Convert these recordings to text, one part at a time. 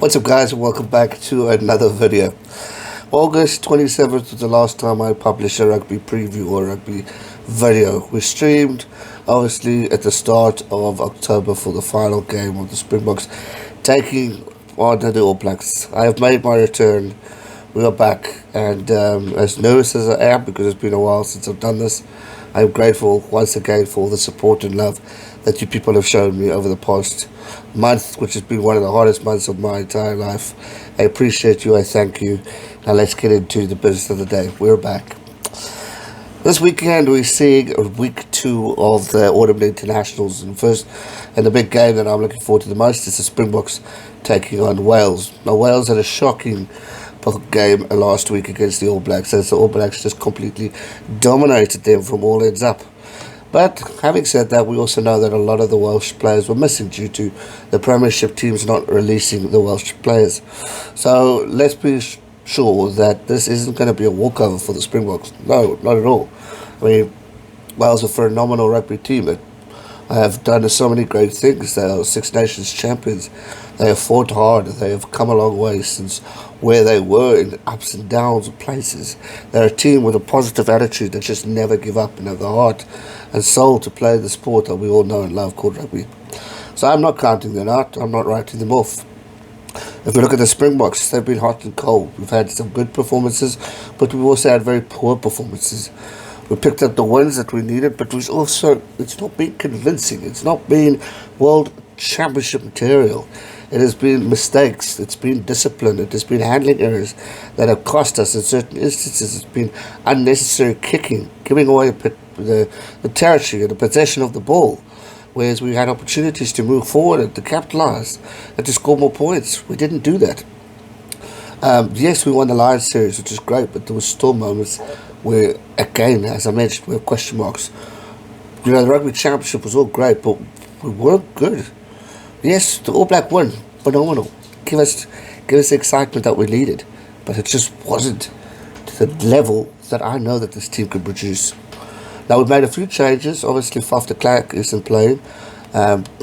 What's up guys, and welcome back to another video. August 27th was the last time I published a rugby preview or rugby video. We streamed obviously at the start of October for the final game of the Springboks taking on the All Blacks. I have made my return. We are back, and as nervous as I am because it's been a while since I've done this, I'm grateful once again for all the support and love that you people have shown me over the past month, which has been one of the hardest months of my entire life. I appreciate you, I thank you. Now let's get into the business of the day. We're back. This weekend we're seeing week 2 of the Autumn Internationals, and the big game that I'm looking forward to the most is the Springboks taking on Wales. Now Wales had a shocking game last week against the All Blacks, as the All Blacks just completely dominated them from all ends up. But having said that, we also know that a lot of the Welsh players were missing due to the Premiership teams not releasing the Welsh players. So let's be sure that this isn't going to be a walkover for the Springboks. No, not at all. I mean, Wales are a phenomenal rugby team that have done so many great things. They are Six Nations champions. They have fought hard. They have come a long way since where they were in ups and downs of places. They're a team with a positive attitude that just never give up and have the heart and soul to play the sport that we all know and love called rugby. So I'm not counting them out. I'm not writing them off. If we look at the Springboks, they've been hot and cold. We've had some good performances, but we've also had very poor performances. We picked up the wins that we needed, but it's not been convincing. It's not been world championship material. It has been mistakes, it's been discipline, it has been handling errors that have cost us in certain instances. It's been unnecessary kicking, giving away the territory and the possession of the ball, whereas we had opportunities to move forward and to capitalise and to score more points. We didn't do that. Yes, we won the Lions series, which is great, but there were still moments where, again, as I mentioned, we have question marks. You know, the Rugby Championship was all great, but we weren't good. Yes, the All Black won, phenomenal. Give us the excitement that we needed, but it just wasn't to the level that I know that this team could produce. Now we've made a few changes. Obviously, Faf de Klerk isn't playing,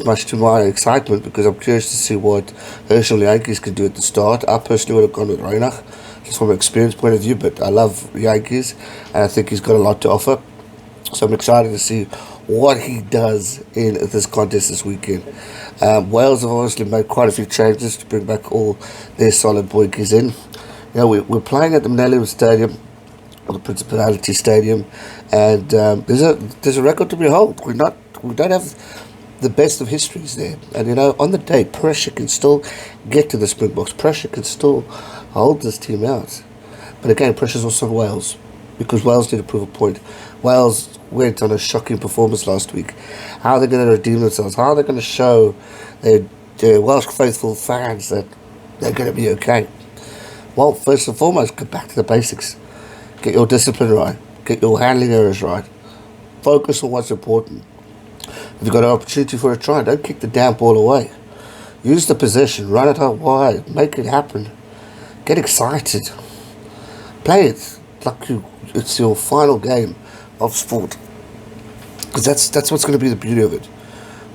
much to my excitement, because I'm curious to see what Herschel Yankees can do at the start. I personally would have gone with Reinach, just from an experience point of view, but I love Yankees, and I think he's got a lot to offer. So I'm excited to see what he does in this contest this weekend. Wales have obviously made quite a few changes to bring back all their solid boykies in. You know, we're playing at the Millennium Stadium, or the Principality Stadium, and there's a record to behold. We don't have the best of histories there, and you know, on the day, pressure can still get to the Springboks. Pressure can still hold this team out, but again, pressure's also on Wales, because Wales need to prove a point. Wales went on a shocking performance last week. How are they going to redeem themselves? How are they going to show their Welsh faithful fans that they're going to be okay? Well, first and foremost, get back to the basics. Get your discipline right. Get your handling errors right. Focus on what's important. If you've got an opportunity for a try, don't kick the damn ball away. Use the possession. Run it out wide. Make it happen. Get excited. Play it like it's your final game of sport, because that's what's going to be the beauty of it.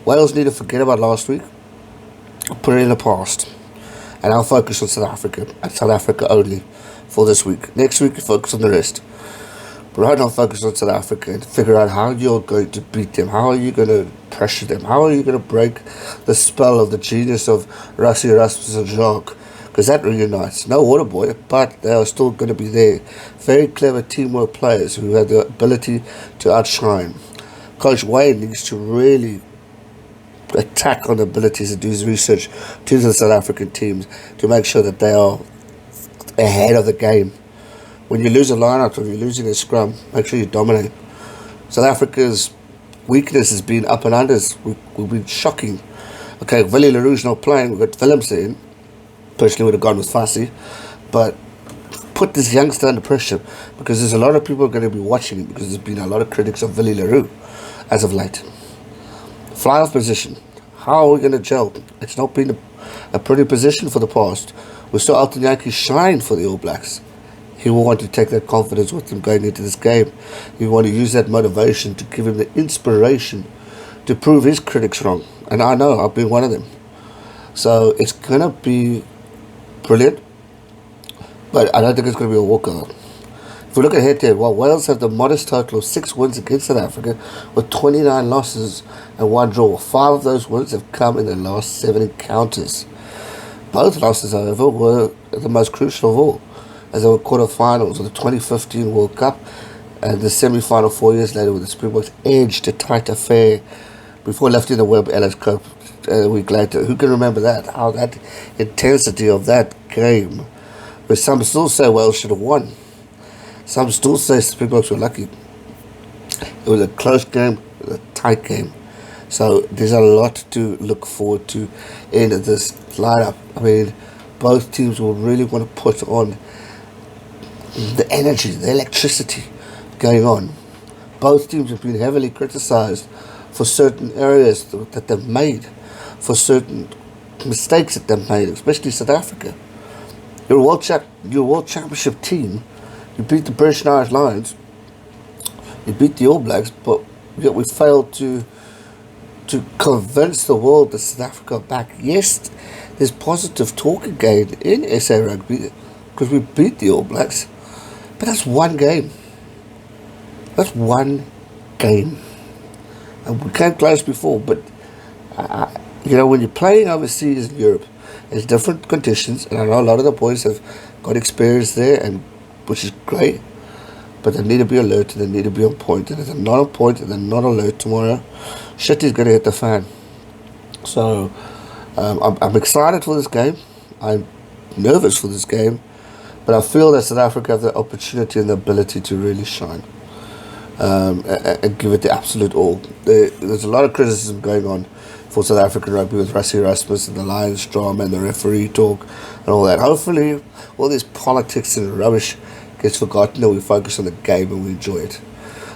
Wales need to forget about last week, put it in the past, and I'll focus on South Africa and South Africa only for this week. Next week, focus on the rest, but right now focus on South Africa and figure out how you're going to beat them. How are you going to pressure them? How are you going to break the spell of the genius of Rassie Erasmus and Jacques? Because that reunites. No Waterboy, but they are still going to be there. Very clever teamwork players who have the ability to outshine. Coach Wayne needs to really attack on the abilities and do his research to the South African teams to make sure that they are ahead of the game. When you lose a line-out or you're losing a scrum, make sure you dominate. South Africa's weakness has been up and unders. We've been shocking. Okay, Willie LaRouge's not playing. We've got Willems in. Personally would have gone with Fassi, but put this youngster under pressure, because there's a lot of people going to be watching him, because there's been a lot of critics of Willie LaRoux as of late. Fly off position. How are we going to gel? It's not been a pretty position for the past. We saw Elton Yankee shine for the All Blacks. He will want to take that confidence with him going into this game. He will want to use that motivation to give him the inspiration to prove his critics wrong. And I know I've been one of them. So it's going to be brilliant, but I don't think it's going to be a walkover. If we look at head-to-head, while Wales have the modest total of 6 wins against South Africa with 29 losses and 1 draw, 5 of those wins have come in the last 7 encounters. Both losses, however, were the most crucial of all, as they were quarterfinals of the 2015 World Cup and the semi-final 4 years later, with the Springboks edged a tight affair before lifting the Webb Ellis Cup a week later. Who can remember that? How that intensity of that game, where some still say Wales should have won. Some still say Springboks were lucky. It was a close game, it was a tight game. So there's a lot to look forward to in this lineup. I mean, both teams will really want to put on the energy, the electricity going on. Both teams have been heavily criticised for certain areas that they've made, for certain mistakes that they've made, especially South Africa. You're a World Championship team. You beat the British and Irish Lions. You beat the All Blacks, but yet we failed to convince the world that South Africa are back. Yes, there's positive talk again in SA Rugby because we beat the All Blacks, but that's one game. That's one game. And we came close before, but when you're playing overseas in Europe, it's different conditions, and I know a lot of the boys have got experience there, and which is great, but they need to be alert and they need to be on point. And if they're not on point and they're not alert tomorrow, shit is going to hit the fan. So I'm excited for this game. I'm nervous for this game, but I feel that South Africa have the opportunity and the ability to really shine. And give it the absolute all. There's a lot of criticism going on for South African rugby with Rassie Erasmus and the Lions drama and the referee talk and all that. Hopefully all this politics and rubbish gets forgotten and we focus on the game and we enjoy it.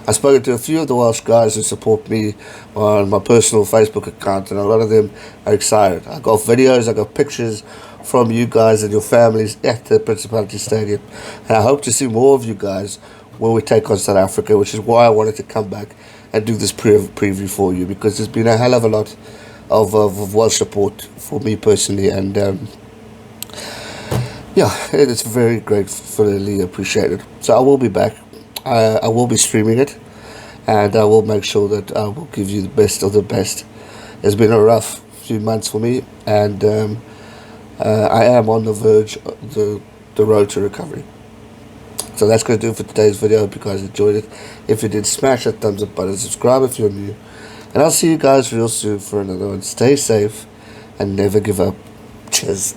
I've spoken to a few of the Welsh guys who support me on my personal Facebook account, and a lot of them are excited. I got videos, I got pictures from you guys and your families at the Principality Stadium, and I hope to see more of you guys when we take on South Africa, which is why I wanted to come back and do this preview for you, because there's been a hell of a lot of Welsh support for me personally, and it's very gratefully appreciated. So I will be back. I will be streaming it, and I will make sure that I will give you the best of the best. It's been a rough few months for me, and I am on the verge of the road to recovery. So that's going to do it for today's video. I hope you guys enjoyed it. If you did, smash that thumbs up button, subscribe if you're new, and I'll see you guys real soon for another one. Stay safe and never give up. Cheers.